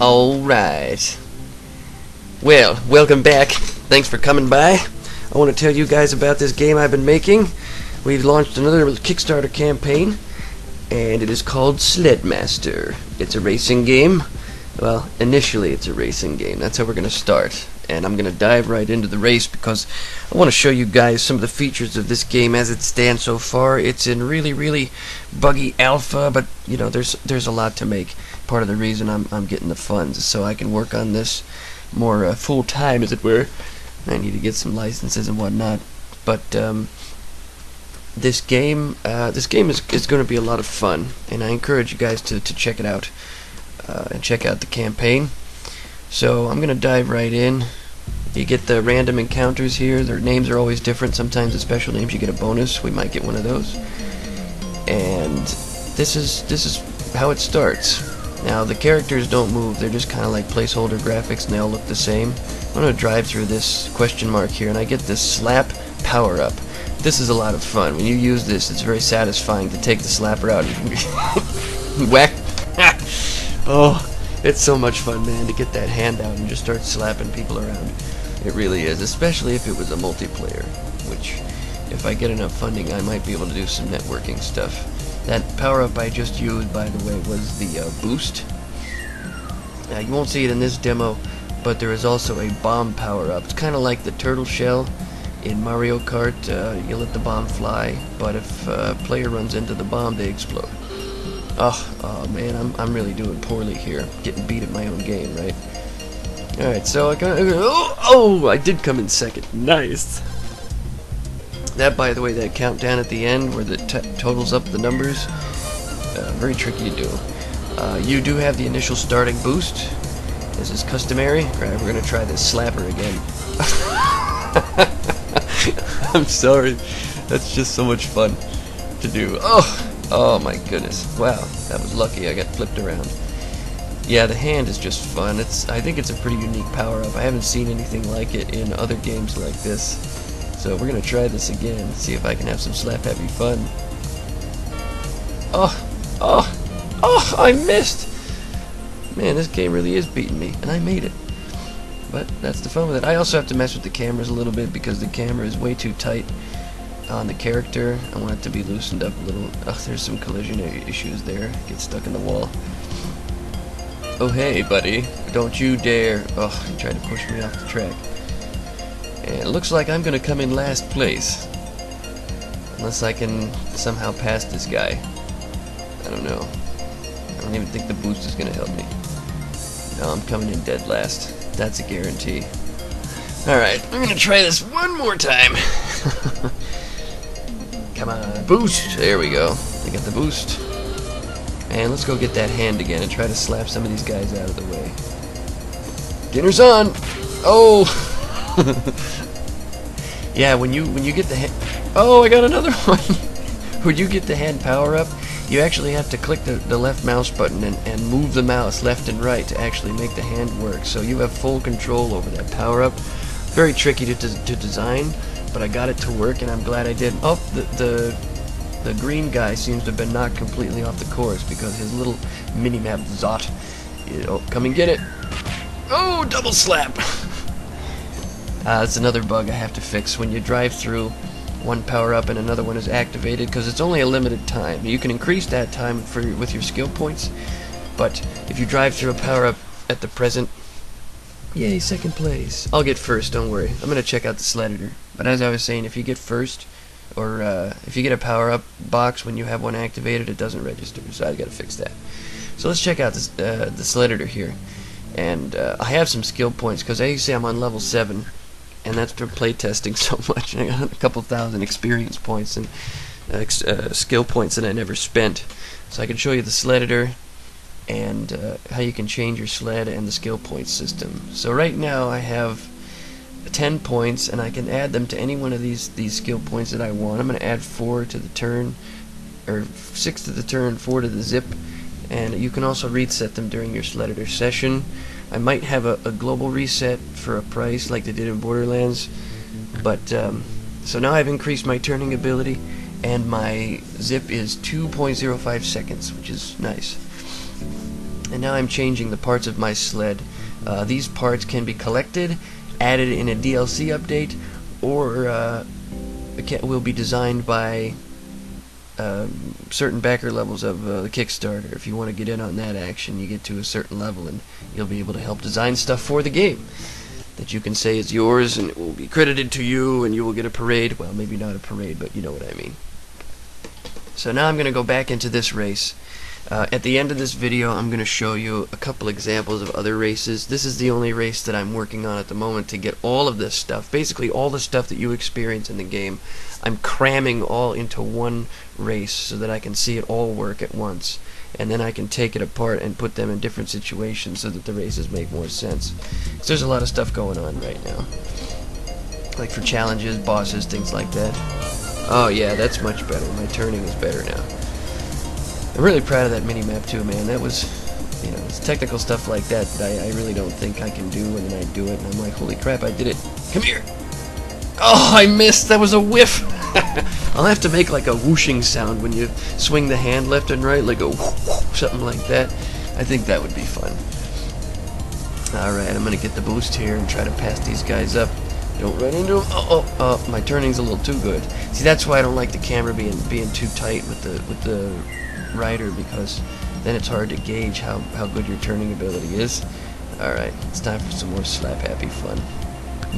Alright. Well, welcome back. Thanks for coming by. I want to tell you guys about this game I've been making. We've launched another Kickstarter campaign, and it is called Sled Master. It's a racing game. Well, initially it's a racing game. That's how we're going to start. And I'm going to dive right into the race because I want to show you guys some of the features of this game as it stands so far. It's in really buggy alpha, but you know, there's a lot to make. Part of the reason I'm getting the funds is so I can work on this more full time, as it were. I need to get some licenses and whatnot. But this game is going to be a lot of fun, and I encourage you guys to check it out and check out the campaign. So I'm going to dive right in. You get the random encounters here. Their names are always different. Sometimes the special names you get a bonus. We might get one of those. And this is how it starts. Now the characters don't move. They're just kind of like placeholder graphics, and they all look the same. I'm going to drive through this question mark here, and I get this slap power up. This is a lot of fun. When you use this, it's very satisfying to take the slapper out and whack. Oh. It's so much fun, man, to get that hand out and just start slapping people around. It really is, especially if it was a multiplayer, which, if I get enough funding, I might be able to do some networking stuff. That power-up I just used, by the way, was the boost. Now, you won't see it in this demo, but there is also a bomb power-up. It's kind of like the turtle shell in Mario Kart. You let the bomb fly, but if a player runs into the bomb, they explode. Oh man, I'm really doing poorly here. Getting beat at my own game, right? Alright, so I did come in second. Nice. That, by the way, that countdown at the end where the totals up the numbers, very tricky to do. You do have the initial starting boost. This is customary. Alright, we're going to try this slapper again. I'm sorry. That's just so much fun to do. Oh my goodness. Wow, that was lucky. I got flipped around. Yeah, the hand is just fun. I think it's a pretty unique power-up. I haven't seen anything like it in other games like this. So we're going to try this again, see if I can have some slap-happy fun. Oh, I missed! Man, this game really is beating me, and I made it. But that's the fun with it. I also have to mess with the cameras a little bit because the camera is way too tight on the character. I want it to be loosened up a little. There's some collision issues there. Get stuck in the wall. Oh hey buddy, don't you dare. He tried to push me off the track. And it looks like I'm gonna come in last place, unless I can somehow pass this guy. I don't know. I don't even think the boost is gonna help me. No, I'm coming in dead last. That's a guarantee. Alright, I'm gonna try this one more time. Come on, boost! There we go. I got the boost. And let's go get that hand again and try to slap some of these guys out of the way. Dinner's on! Oh! Yeah, when you get the hand... Oh, I got another one! When you get the hand power up, you actually have to click the left mouse button and move the mouse left and right to actually make the hand work. So you have full control over that power up. Very tricky to design, but I got it to work, and I'm glad I did. Oh, the green guy seems to have been knocked completely off the course because his little mini-map Zot. Come and get it. Oh, double slap! That's another bug I have to fix. When you drive through, one power-up and another one is activated, because it's only a limited time. You can increase that time with your skill points, but if you drive through a power-up at the present... Yay, second place. I'll get first, don't worry. I'm going to check out the sled editor. But as I was saying, if you get first, or if you get a power-up box when you have one activated, it doesn't register, so I've got to fix that. So let's check out this, the sled editor here. And I have some skill points, because as you see, I'm on level 7, and that's for playtesting so much. I got a couple thousand experience points and skill points that I never spent. So I can show you the sled editor and how you can change your sled and the skill point system. So right now I have 10 points, and I can add them to any one of these skill points that I want. I'm going to add 4 to the turn, or 6 to the turn, 4 to the zip, and you can also reset them during your sled editor session. I might have a global reset for a price like they did in Borderlands, but so now I've increased my turning ability, and my zip is 2.05 seconds, which is nice. And now I'm changing the parts of my sled. These parts can be collected, added in a DLC update, or will be designed by certain backer levels of the Kickstarter. If you want to get in on that action, you get to a certain level and you'll be able to help design stuff for the game that you can say is yours, and it will be credited to you, and you will get a parade. Well, maybe not a parade, but you know what I mean. So now I'm going to go back into this race. At the end of this video, I'm going to show you a couple examples of other races. This is the only race that I'm working on at the moment to get all of this stuff, basically all the stuff that you experience in the game. I'm cramming all into one race so that I can see it all work at once. And then I can take it apart and put them in different situations so that the races make more sense. So there's a lot of stuff going on right now. Like for challenges, bosses, things like that. Oh yeah, that's much better. My turning is better now. I'm really proud of that mini-map too, man. That was, you know, it's technical stuff like that I really don't think I can do, and then I do it, and I'm like, holy crap, I did it. Come here! Oh, I missed! That was a whiff! I'll have to make like a whooshing sound when you swing the hand left and right, like a whoosh, something like that. I think that would be fun. Alright, I'm gonna get the boost here and try to pass these guys up. Don't run into them. Oh, my turning's a little too good. See, that's why I don't like the camera being too tight with the rider, because then it's hard to gauge how good your turning ability is. Alright, it's time for some more slap happy fun.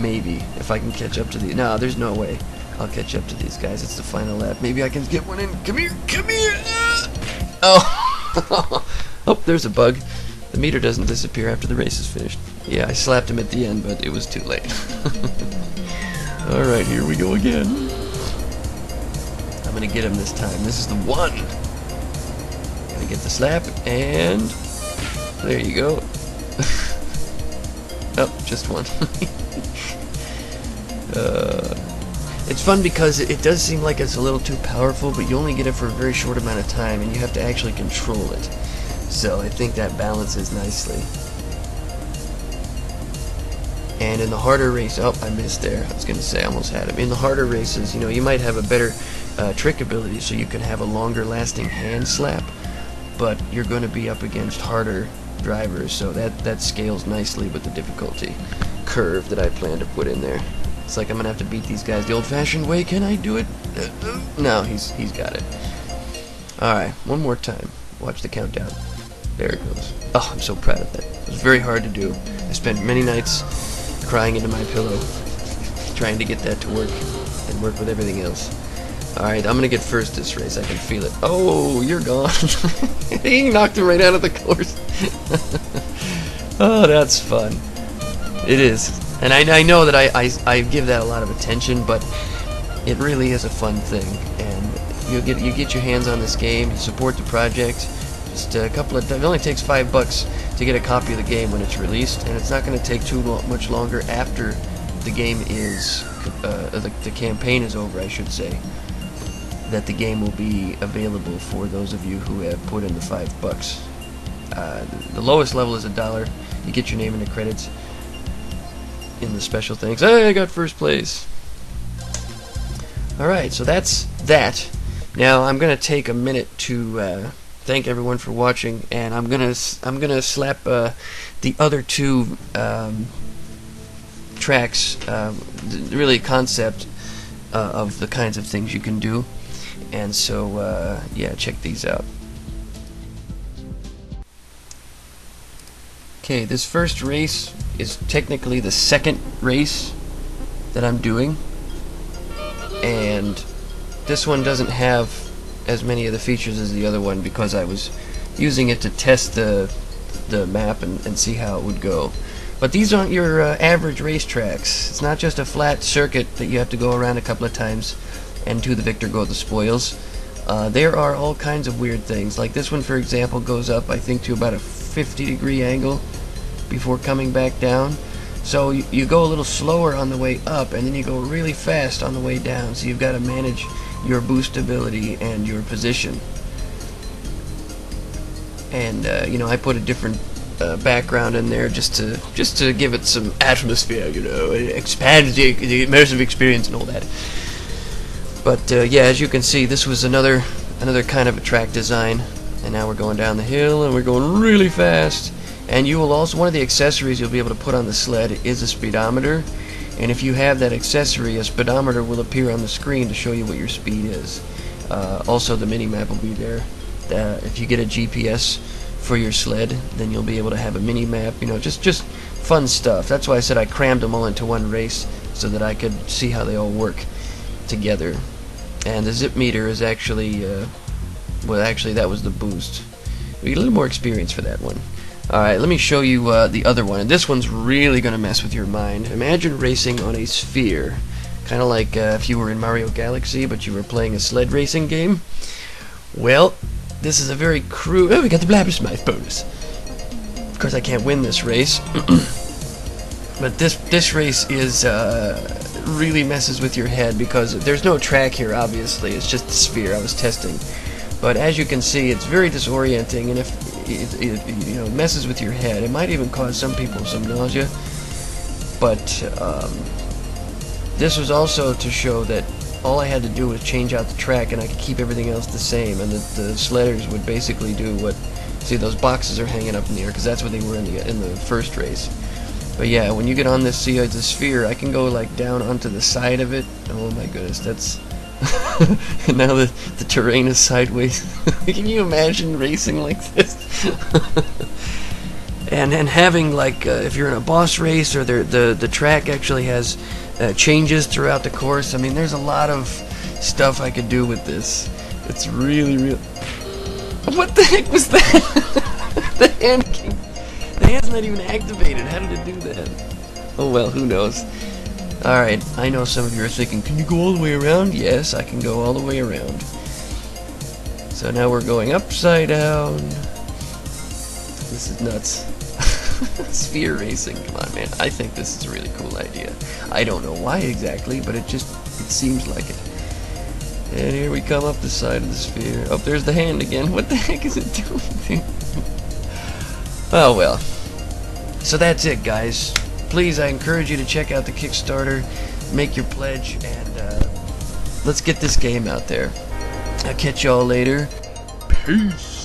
Maybe, if I can catch up to the... No, there's no way I'll catch up to these guys. It's the final lap. Maybe I can get one in. Come here, come here! Oh! Oh, there's a bug. The meter doesn't disappear after the race is finished. Yeah, I slapped him at the end, but it was too late. Alright, here we go again. I'm gonna get him this time. This is the one. Gonna get the slap, and there you go. Oh, just one. It's fun because it does seem like it's a little too powerful, but you only get it for a very short amount of time, and you have to actually control it. So I think that balances nicely. And in the harder race, oh, I missed there. I was going to say I almost had him. In the harder races, you know, you might have a better trick ability, so you can have a longer lasting hand slap, but you're going to be up against harder drivers, so that scales nicely with the difficulty curve that I plan to put in there. It's like I'm going to have to beat these guys the old-fashioned way. Can I do it? No, he's got it. Alright, one more time. Watch the countdown. There it goes. Oh, I'm so proud of that. It was very hard to do. I spent many nights crying into my pillow trying to get that to work and work with everything else. Alright, I'm gonna get first this race. I can feel it. Oh, you're gone. He knocked him right out of the course. Oh, that's fun. It is. And I know that I give that a lot of attention, but it really is a fun thing. And you get your hands on this game, you support the project. Just a couple of... It only takes $5 to get a copy of the game when it's released, and it's not going to take too much longer after the game is... the campaign is over, I should say, that the game will be available for those of you who have put in the $5. The lowest level is $1. You get your name in the credits in the special things. Hey, I got first place. Alright, so that's that. Now I'm going to take a minute to thank everyone for watching, and I'm gonna slap the other two tracks, really concept of the kinds of things you can do. And so yeah, check these out. Okay, this first race is technically the second race that I'm doing, and this one doesn't have as many of the features as the other one because I was using it to test the map and see how it would go. But these aren't your average racetracks. It's not just a flat circuit that you have to go around a couple of times and to the victor go the spoils. There are all kinds of weird things. Like this one, for example, goes up, I think, to about a 50-degree angle before coming back down. So you go a little slower on the way up, and then you go really fast on the way down. So you've got to manage your boost ability and your position. And you know, I put a different background in there just to give it some atmosphere. You know, it expands the immersive experience and all that. But yeah, as you can see, this was another kind of a track design. And now we're going down the hill, and we're going really fast. And you will also, one of the accessories you'll be able to put on the sled is a speedometer. And if you have that accessory, a speedometer will appear on the screen to show you what your speed is. Also, the mini-map will be there. If you get a GPS for your sled, then you'll be able to have a mini-map. You know, just fun stuff. That's why I said I crammed them all into one race, so that I could see how they all work together. And the zip meter is actually, well, actually that was the boost. We get a little more experience for that one. Alright, let me show you the other one. And this one's really going to mess with your mind. Imagine racing on a sphere. Kind of like if you were in Mario Galaxy, but you were playing a sled racing game. Well, this is a very crude... Oh, we got the Blabbersmith bonus. Of course, I can't win this race. But this race is... really messes with your head, because there's no track here, obviously. It's just a sphere I was testing. But as you can see, it's very disorienting, and if it messes with your head, it might even cause some people some nausea. But this was also to show that all I had to do was change out the track, and I could keep everything else the same, and the sledders would basically do what... See, those boxes are hanging up in the air, because that's what they were in the first race. But yeah, when you get on this, the sphere, I can go like down onto the side of it. Oh my goodness, that's... And now the terrain is sideways. Can you imagine racing like this? and having like, if you're in a boss race, or the track actually has changes throughout the course. I mean, there's a lot of stuff I could do with this. It's really... What the heck was that? The hand king. The hand's not even activated. How did it do that? Oh well, who knows. Alright, I know some of you are thinking, can you go all the way around? Yes, I can go all the way around. So now we're going upside down. This is nuts. Sphere racing, come on man. I think this is a really cool idea. I don't know why exactly, but it seems like it. And here we come up the side of the sphere. Oh, there's the hand again. What the heck is it doing? Oh well. So that's it, guys. Please, I encourage you to check out the Kickstarter, make your pledge, and let's get this game out there. I'll catch y'all later. Peace.